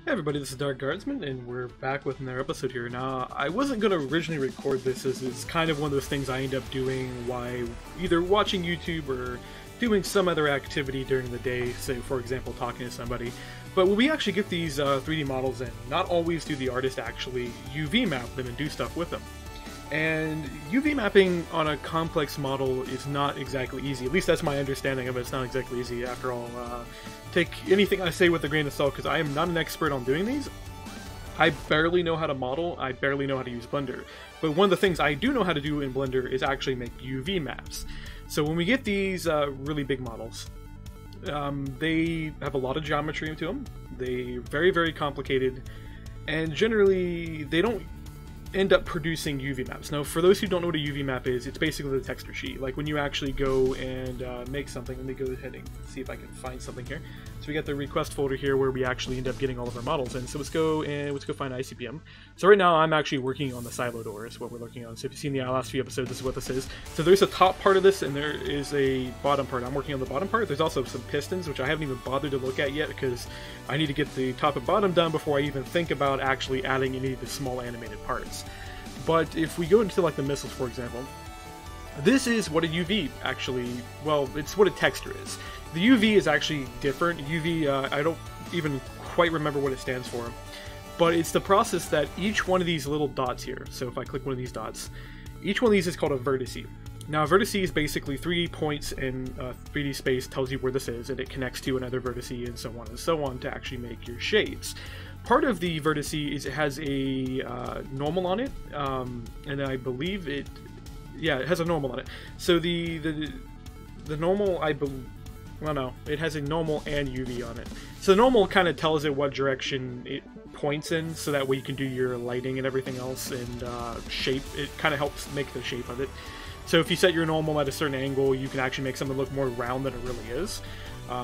Hey everybody, this is Dark Guardsman, and we're back with another episode here. Now, I wasn't going to originally record this as it's kind of one of those things I end up doing while either watching YouTube or doing some other activity during the day, say for example talking to somebody. But when we actually get these 3D models in, not always do the artist actually UV map them and do stuff with them. And UV mapping on a complex model is not exactly easy. At least that's my understanding of it. It's not exactly easy. After all, take anything I say with a grain of salt, because I am not an expert on doing these. I barely know how to model. I barely know how to use Blender. But one of the things I do know how to do in Blender is actually make UV maps. So when we get these really big models, they have a lot of geometry to them. They're very, very complicated. And generally, they don't end up producing UV maps. Now, for those who don't know what a UV map is, it's basically the texture sheet. Like when you actually go and make something. Let me go ahead and see if I can find something here. So we got the request folder here where we actually end up getting all of our models in. So let's go find ICBM. So right now I'm actually working on the silo door is what we're looking on. So if you've seen the last few episodes, this is what this is. So there's a top part of this and there is a bottom part. I'm working on the bottom part. There's also some pistons, which I haven't even bothered to look at yet because I need to get the top and bottom done before I even think about actually adding any of the small animated parts. But if we go into like the missiles, for example, this is what a UV actually, well, it's what a texture is. The UV is actually different. UV, I don't even quite remember what it stands for, but it's the process that each one of these little dots here, so if I click one of these dots, each one of these is called a vertice. Now, a vertice is basically 3D points in 3D space, tells you where this is, and it connects to another vertice and so on to actually make your shapes. Part of the vertice is it has a normal on it, and I believe it has a normal on it. So the normal, well, no, it has a normal and UV on it. So the normal kind of tells it what direction it points in, so that way you can do your lighting and everything else, and shape. It kind of helps make the shape of it. So if you set your normal at a certain angle, you can actually make something look more round than it really is.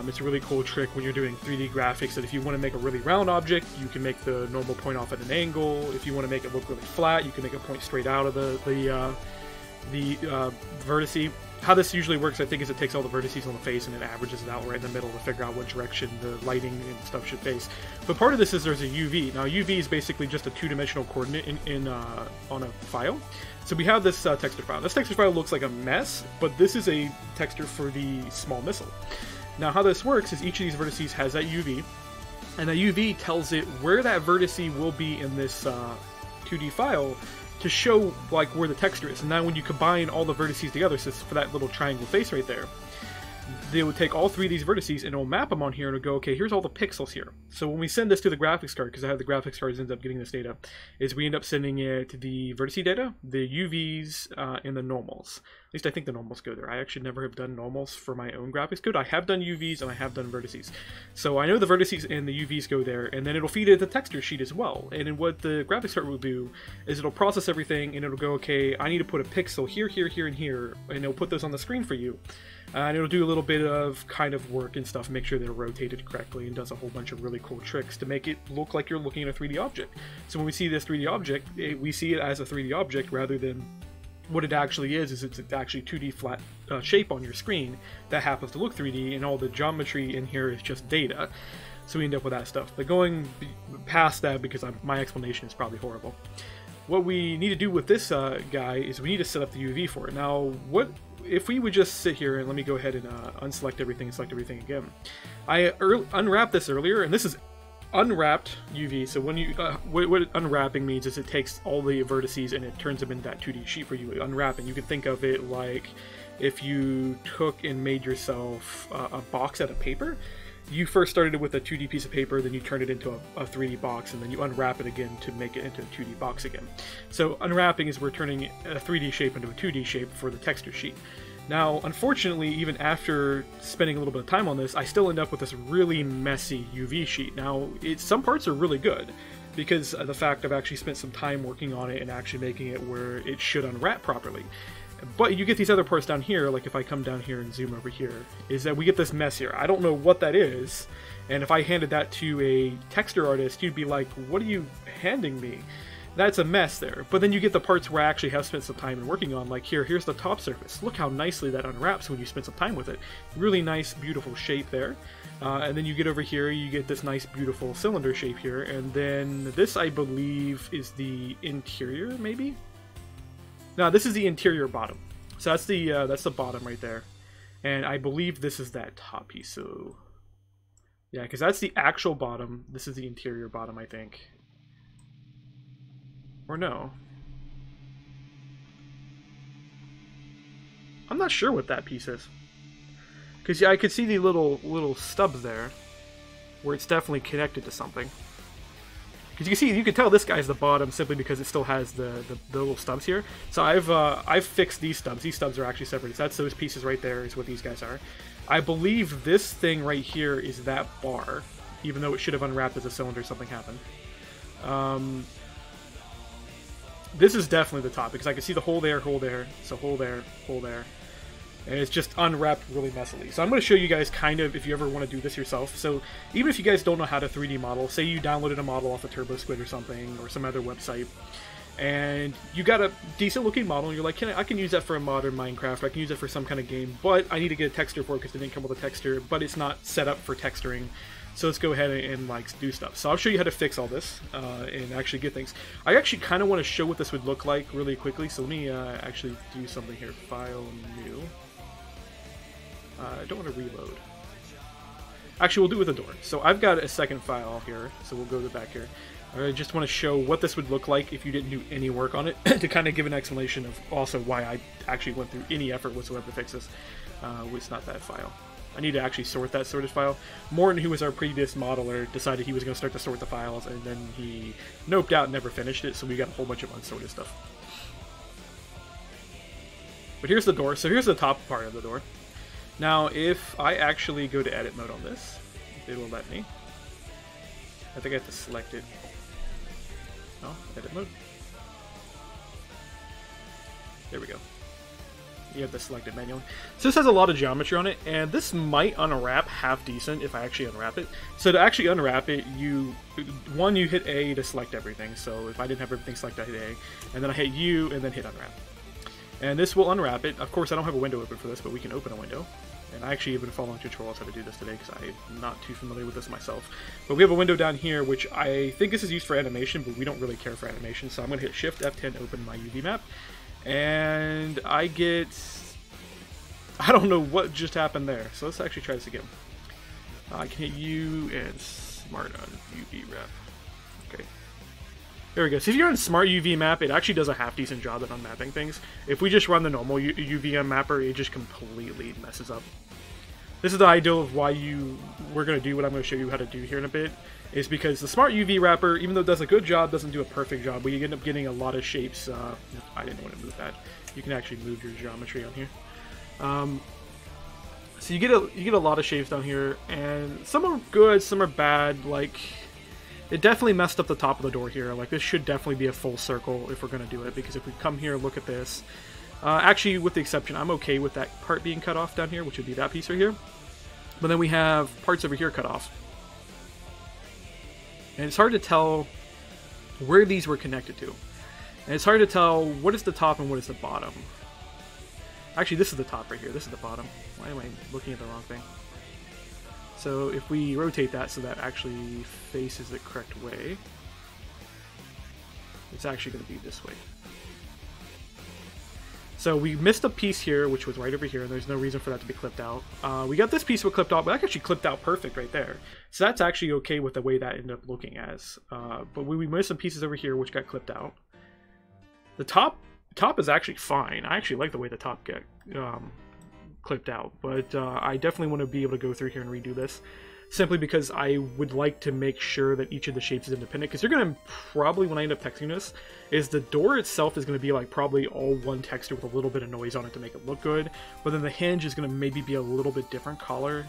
It's a really cool trick when you're doing 3D graphics, that if you want to make a really round object, you can make the normal point off at an angle. If you want to make it look really flat, you can make a point straight out of the vertice. How this usually works, I think, is it takes all the vertices on the face and it averages it out right in the middle to figure out what direction the lighting and stuff should face. But part of this is there's a UV. Now, UV is basically just a two-dimensional coordinate on a file. So we have this texture file. This texture file looks like a mess, but this is a texture for the small missile. Now, how this works is each of these vertices has that UV, and that UV tells it where that vertice will be in this 2D file to show like where the texture is. And now when you combine all the vertices together, so for that little triangle face right there, they would take all three of these vertices and it'll map them on here and it'll go, okay, here's all the pixels here. So when we send this to the graphics card, because I have the graphics cards ends up getting this data, is we end up sending it the vertice data, the UVs, and the normals. At least I think the normals go there. I actually never have done normals for my own graphics code. I have done UVs and I have done vertices. So I know the vertices and the UVs go there, and then it'll feed it the texture sheet as well. And then what the graphics card will do is it'll process everything and it'll go, okay, I need to put a pixel here, here, here, and here, and it'll put those on the screen for you. And it'll do a little bit of kind of work and stuff, make sure they're rotated correctly, and does a whole bunch of really cool tricks to make it look like you're looking at a 3D object. So when we see this 3D object, we see it as a 3D object rather than what it actually is it's actually 2D flat shape on your screen that happens to look 3D, and all the geometry in here is just data. So we end up with that stuff. But going past that, because my explanation is probably horrible, what we need to do with this guy is we need to set up the UV for it. Now, what if we would just sit here and let me go ahead and unselect everything and select everything again. I unwrapped this earlier, and this is unwrapped UV. So when you what unwrapping means is it takes all the vertices and it turns them into that 2D sheet for you. Unwrapping, you can think of it like if you took and made yourself a box out of paper. You first started it with a 2D piece of paper, then you turned it into a 3D box, and then you unwrap it again to make it into a 2D box again. So unwrapping is we're turning a 3D shape into a 2D shape for the texture sheet. Now, unfortunately, even after spending a little bit of time on this, I still end up with this really messy UV sheet. Now, some parts are really good, because of the fact I've actually spent some time working on it and actually making it where it should unwrap properly. But you get these other parts down here, like if I come down here and zoom over here, is that we get this mess here. I don't know what that is, and if I handed that to a texture artist, you'd be like, what are you handing me? That's a mess there. But then you get the parts where I actually have spent some time in working on, like here's the top surface. Look how nicely that unwraps when you spend some time with it. Really nice, beautiful shape there. And then you get over here, you get this nice, beautiful cylinder shape here. And then this, I believe, is the interior, maybe? No, this is the interior bottom. So that's the bottom right there. And I believe this is that top piece, so... Yeah, because that's the actual bottom. This is the interior bottom, I think. Or no. I'm not sure what that piece is. Because yeah, I could see the little stubs there, where it's definitely connected to something. Because you can tell this guy's the bottom simply because it still has the little stubs here. So I've fixed these stubs. These stubs are actually separated. So that's those pieces right there is what these guys are. I believe this thing right here is that bar, even though it should have unwrapped as a cylinder. Something happened. This is definitely the top, because I can see the hole there, so hole there, and it's just unwrapped really messily. So I'm going to show you guys kind of, if you ever want to do this yourself. So even if you guys don't know how to 3D model, say you downloaded a model off of TurboSquid or something, or some other website, and you got a decent looking model, and you're like, I can use that for a modern Minecraft, I can use it for some kind of game, but I need to get a texture for it because it didn't come with a texture, but it's not set up for texturing. So let's go ahead and like do stuff. So I'll show you how to fix all this and actually get things. I actually kind of want to show what this would look like really quickly. So let me actually do something here. File, new. I don't want to reload. Actually, we'll do it with a door. So I've got a second file here. So we'll go to the back here. I just want to show what this would look like if you didn't do any work on it, to kind of give an explanation of also why I actually went through any effort whatsoever to fix this. It's not that file. I need to actually sort that sorted file. Morton, who was our previous modeler, decided he was going to start to sort the files, and then he noped out and never finished it, so we got a whole bunch of unsorted stuff. But here's the door. So here's the top part of the door. Now, if I actually go to edit mode on this, it will let me. I think I have to select it. Oh, edit mode. There we go. You have to select it manually. So this has a lot of geometry on it, and this might unwrap half decent if I actually unwrap it. So to actually unwrap it, you hit A to select everything. So if I didn't have everything selected, I hit A, and then I hit U, and then hit unwrap. And this will unwrap it. Of course, I don't have a window open for this, but we can open a window. And I actually have been following tutorials how to do this today because I'm not too familiar with this myself. But we have a window down here, which I think this is used for animation, but we don't really care for animation. So I'm going to hit Shift F10 to open my UV map. And I get... I don't know what just happened there. So let's actually try this again. I can hit U and Smart on UV wrap. Okay. There we go. So if you're in Smart UV Map, it actually does a half-decent job at unmapping things. If we just run the normal UVM mapper, it just completely messes up. This is the ideal of why we're going to do what I'm going to show you how to do here in a bit, is because the Smart UV Wrapper, even though it does a good job, doesn't do a perfect job. We end up getting a lot of shapes. I didn't want to move that. You can actually move your geometry on here. So you get a lot of shapes down here, and some are good, some are bad. Like, it definitely messed up the top of the door here. Like, this should definitely be a full circle if we're going to do it, because if we come here and look at this, actually, with the exception, I'm okay with that part being cut off down here, which would be that piece right here. But then we have parts over here cut off. And it's hard to tell where these were connected to. And it's hard to tell what is the top and what is the bottom. Actually, this is the top right here. This is the bottom. Why am I looking at the wrong thing? So if we rotate that so that actually faces the correct way, it's actually going to be this way. So we missed a piece here, which was right over here, and there's no reason for that to be clipped out. We got this piece was clipped out, but that actually clipped out perfect right there. So that's actually okay with the way that ended up looking as. But we missed some pieces over here, which got clipped out. The top is actually fine. I actually like the way the top got clipped out, but I definitely want to be able to go through here and redo this, simply because I would like to make sure that each of the shapes is independent, because you're going to probably, when I end up texturing this, is the door itself is going to be like probably all one texture with a little bit of noise on it to make it look good, but then the hinge is going to maybe be a little bit different color,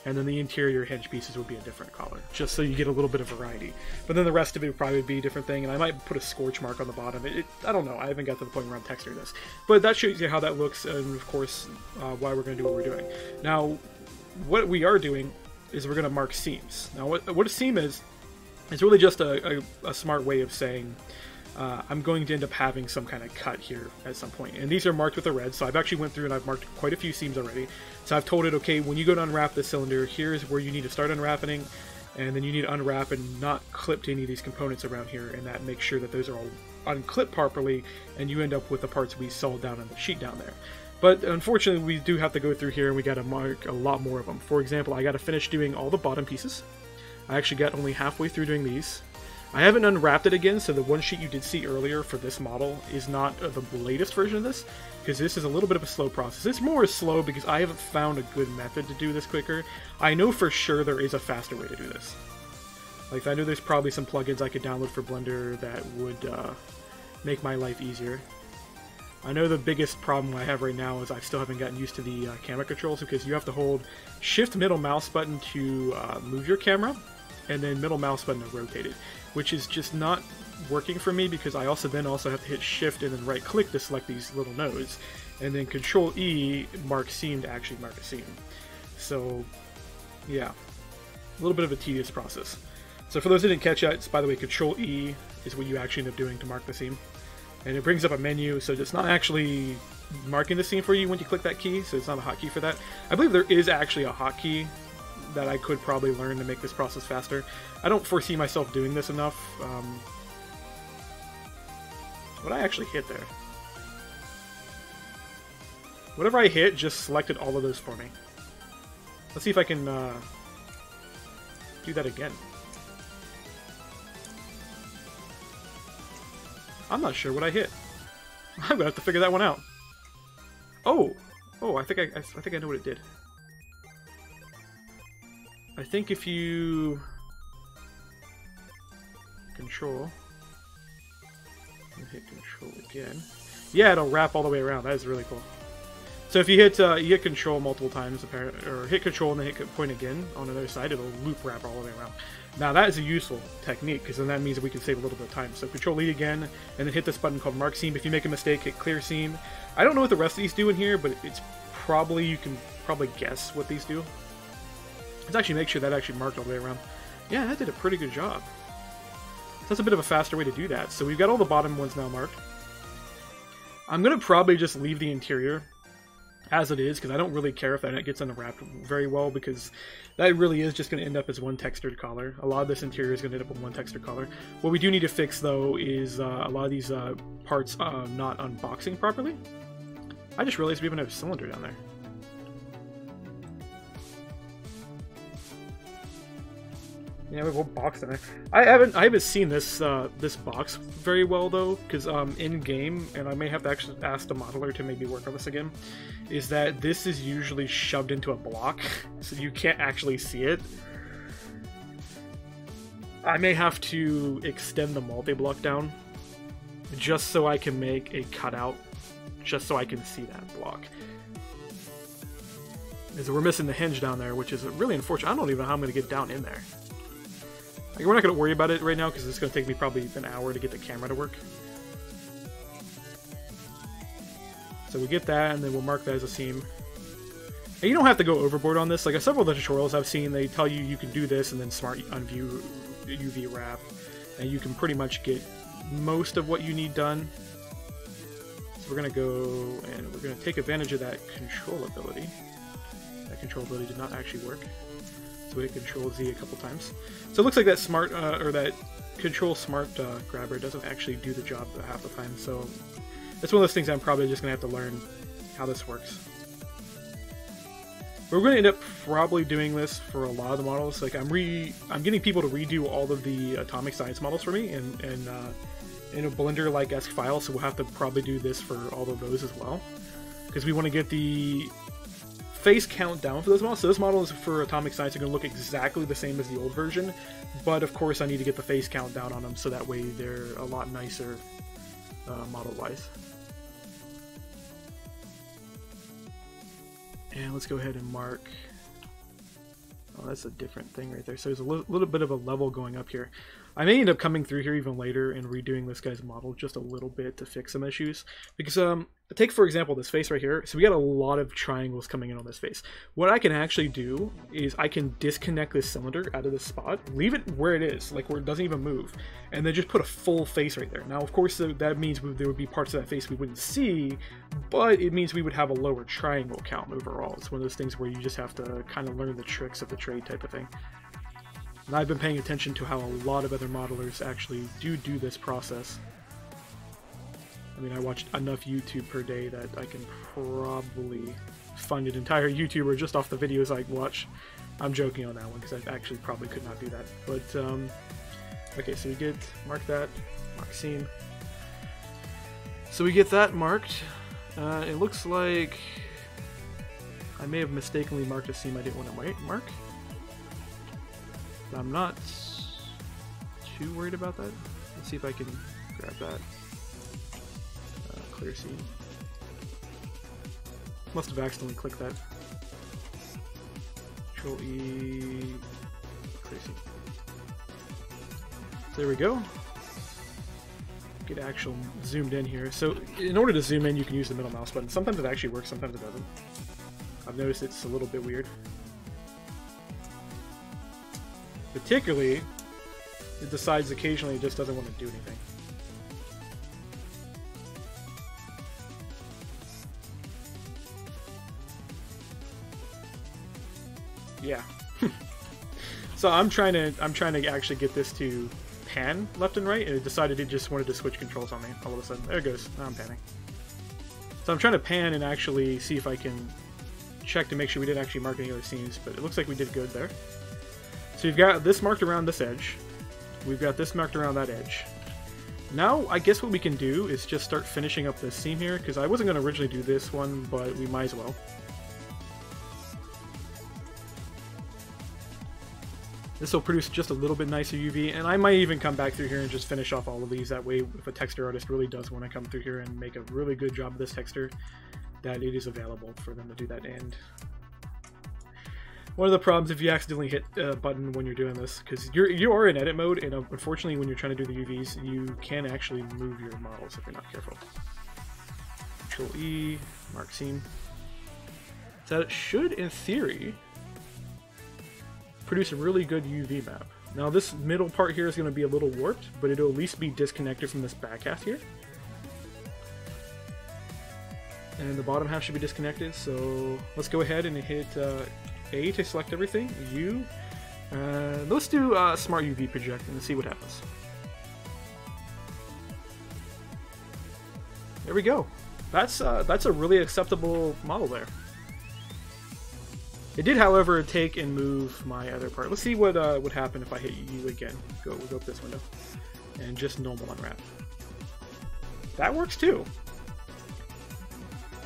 and then the interior hinge pieces will be a different color, just so you get a little bit of variety. But then the rest of it would probably be a different thing, and I might put a scorch mark on the bottom. I don't know, I haven't got to the point where I'm texturing this. But that shows you how that looks, and of course, why we're going to do what we're doing. Now, what we are doing is we're going to mark seams. Now, what a seam is It's really just a smart way of saying I'm going to end up having some kind of cut here at some point. And these are marked with a red, so I've actually went through and I've marked quite a few seams already. So I've told it, okay, when you go to unwrap this cylinder, here's where you need to start unwrapping, and then you need to unwrap and not clip to any of these components around here, and that makes sure that those are all unclipped properly, and you end up with the parts we saw down on the sheet down there. But unfortunately, we do have to go through here, and we got to mark a lot more of them. For example, I got to finish doing all the bottom pieces. I actually got only halfway through doing these. I haven't unwrapped it again, so the one sheet you did see earlier for this model is not the latest version of this, because this is a little bit of a slow process. It's more slow because I haven't found a good method to do this quicker. I know for sure there is a faster way to do this. Like, I know there's probably some plugins I could download for Blender that would make my life easier. I know the biggest problem I have right now is I still haven't gotten used to the camera controls, because you have to hold shift middle mouse button to move your camera, and then middle mouse button to rotate it, which is just not working for me, because I also have to hit shift and then right click to select these little nodes, and then control E mark seam to actually mark a seam. So yeah, a little bit of a tedious process. So for those who didn't catch that, by the way, control E is what you actually end up doing to mark the seam. And it brings up a menu, so it's not actually marking the seam for you when you click that key, so it's not a hotkey for that. I believe there is actually a hotkey that I could probably learn to make this process faster. I don't foresee myself doing this enough. What I actually hit there? Whatever I hit just selected all of those for me. Let's see if I can do that again. I'm not sure what I hit. I'm gonna have to figure that one out. Oh, I think I know what it did. I think if you control and hit control again, yeah, it'll wrap all the way around. That is really cool. So if you hit control multiple times, or hit control and then hit point again on the other side, it'll loop wrap all the way around. Now that is a useful technique, because then that means that we can save a little bit of time. So control E again, and then hit this button called mark seam. If you make a mistake, hit clear seam. I don't know what the rest of these do in here, but it's probably, you can probably guess what these do. Let's actually make sure that actually marked all the way around. Yeah, that did a pretty good job. So that's a bit of a faster way to do that. So we've got all the bottom ones now marked. I'm going to probably just leave the interior as it is, because I don't really care if that gets unwrapped very well, because that really is just going to end up as one textured color. A lot of this interior is going to end up with one textured color. What we do need to fix, though, is a lot of these parts not unboxing properly. I just realized we even have a cylinder down there. Yeah, we have a whole box in there. I haven't seen this this box very well though, because in game, and I may have to actually ask the modeler to maybe work on this again, is that this is usually shoved into a block, so you can't actually see it. I may have to extend the multi-block down, just so I can make a cutout, just so I can see that block. Because we're missing the hinge down there, which is really unfortunate. I don't even know how I'm going to get down in there. Like, we're not going to worry about it right now, because it's going to take me probably an hour to get the camera to work. So we get that, and then we'll mark that as a seam. And you don't have to go overboard on this. Like, several of the tutorials I've seen, they tell you you can do this and then smart unview UV wrap, and you can pretty much get most of what you need done. So we're going to go, and we're going to take advantage of that control ability. That control ability did not actually work. So we hit Control Z a couple times. So it looks like that smart, or that Control Smart grabber doesn't actually do the job half the time. So that's one of those things I'm probably just going to have to learn how this works. We're going to end up probably doing this for a lot of the models. Like, I'm getting people to redo all of the Atomic Science models for me in a Blender-like-esque file. So we'll have to probably do this for all of those as well, because we want to get the face count down for those models. So this model is for Atomic Science are going to look exactly the same as the old version, but of course I need to get the face count down on them so that way they're a lot nicer model-wise. And let's go ahead and mark. Oh, that's a different thing right there. So there's a little bit of a level going up here. I may end up coming through here even later and redoing this guy's model just a little bit to fix some issues. Because, take for example this face right here. So we got a lot of triangles coming in on this face. What I can actually do is I can disconnect this cylinder out of this spot, leave it where it is, like where it doesn't even move, and then just put a full face right there. Now, of course, that means there would be parts of that face we wouldn't see, but it means we would have a lower triangle count overall. It's one of those things where you just have to kind of learn the tricks of the trade type of thing. And I've been paying attention to how a lot of other modelers actually do this process. I mean, I watched enough YouTube per day that I can probably fund an entire YouTuber just off the videos I watch. I'm joking on that one because I actually probably could not do that. But, okay, so you mark that, mark seam. So we get that marked. It looks like I may have mistakenly marked a seam I didn't want to mark. I'm not too worried about that. Let's see if I can grab that. Clear seam. Must have accidentally clicked that. Control E. Clear seam. So there we go. Get actual zoomed in here. So in order to zoom in, you can use the middle mouse button. Sometimes it actually works, sometimes it doesn't. I've noticed it's a little bit weird. Particularly, it decides occasionally it just doesn't want to do anything. Yeah. So I'm trying to actually get this to pan left and right, and it decided it just wanted to switch controls on me all of a sudden. There it goes. Now I'm panning. So I'm trying to pan and actually see if I can check to make sure we didn't actually mark any other seams, but it looks like we did good there. So you've got this marked around this edge. We've got this marked around that edge. Now, I guess what we can do is just start finishing up this seam here, because I wasn't going to originally do this one, but we might as well. This will produce just a little bit nicer UV, and I might even come back through here and just finish off all of these. That way, if a texture artist really does want to come through here and make a really good job of this texture, that it is available for them to do that. And one of the problems if you accidentally hit a button when you're doing this, because you are in edit mode, and unfortunately when you're trying to do the UVs, you can actually move your models if you're not careful. Control E, mark seam. So that should, in theory, produce a really good UV map. Now this middle part here is going to be a little warped, but it'll at least be disconnected from this back half here. And the bottom half should be disconnected, so let's go ahead and hit A to select everything, U. Let's do Smart UV Project and see what happens. There we go. That's a really acceptable model there. It did, however, take and move my other part. Let's see what would happen if I hit U again. We'll go up this window and just normal unwrap. That works too.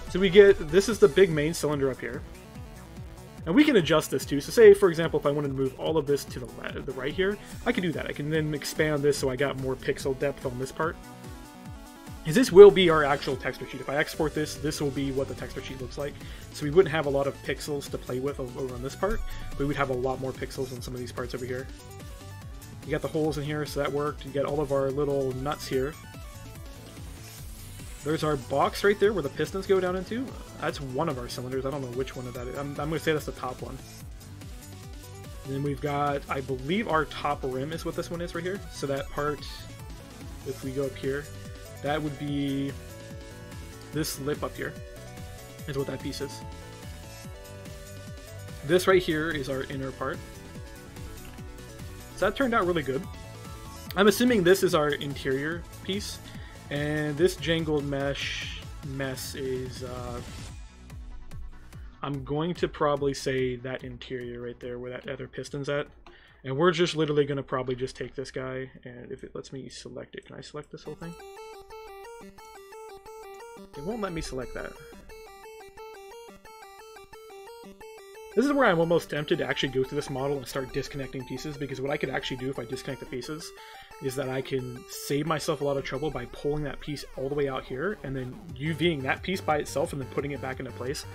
So we get, this is the big main cylinder up here. And we can adjust this too. So say, for example, if I wanted to move all of this to the right here, I can do that. I can then expand this so I got more pixel depth on this part. Because this will be our actual texture sheet. If I export this, this will be what the texture sheet looks like. So we wouldn't have a lot of pixels to play with over on this part, but we'd have a lot more pixels on some of these parts over here. You got the holes in here, so that worked. You got all of our little nuts here. There's our box right there where the pistons go down into. That's one of our cylinders. I don't know which one of that is. I'm going to say that's the top one. And then we've got, I believe our top rim is what this one is right here. So that part, if we go up here, that would be this lip up here, is what that piece is. This right here is our inner part. So that turned out really good. I'm assuming this is our interior piece, and this jangled mesh mess is, I'm going to probably say that interior right there where that other piston's at. And we're just literally going to probably just take this guy, and if it lets me select it, can I select this whole thing? It won't let me select that. This is where I'm almost tempted to actually go through this model and start disconnecting pieces, because what I could actually do if I disconnect the pieces is that I can save myself a lot of trouble by pulling that piece all the way out here and then UVing that piece by itself and then putting it back into place.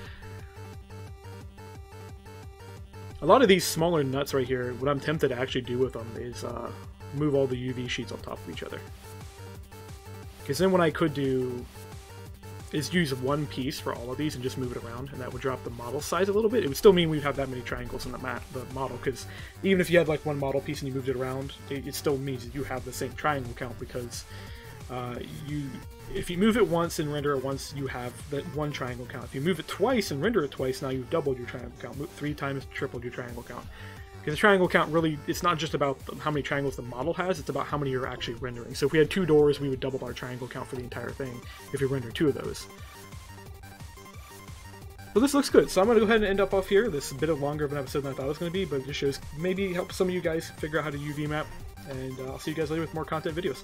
A lot of these smaller nuts right here, what I'm tempted to actually do with them is move all the UV sheets on top of each other. Because then what I could do is use one piece for all of these and just move it around, and that would drop the model size a little bit. It would still mean we'd have that many triangles in the model, because even if you had like one model piece and you moved it around, it still means that you have the same triangle count, because if you move it once and render it once, you have that one triangle count. If you move it twice and render it twice, now you've doubled your triangle count. Move 3 times, tripled your triangle count. Because the triangle count really, it's not just about how many triangles the model has, it's about how many you're actually rendering. So if we had 2 doors, we would double our triangle count for the entire thing if we render 2 of those. So this looks good. So I'm going to go ahead and end up off here. This is a bit longer of an episode than I thought it was going to be, but it just shows, maybe help some of you guys figure out how to UV map. And I'll see you guys later with more content videos.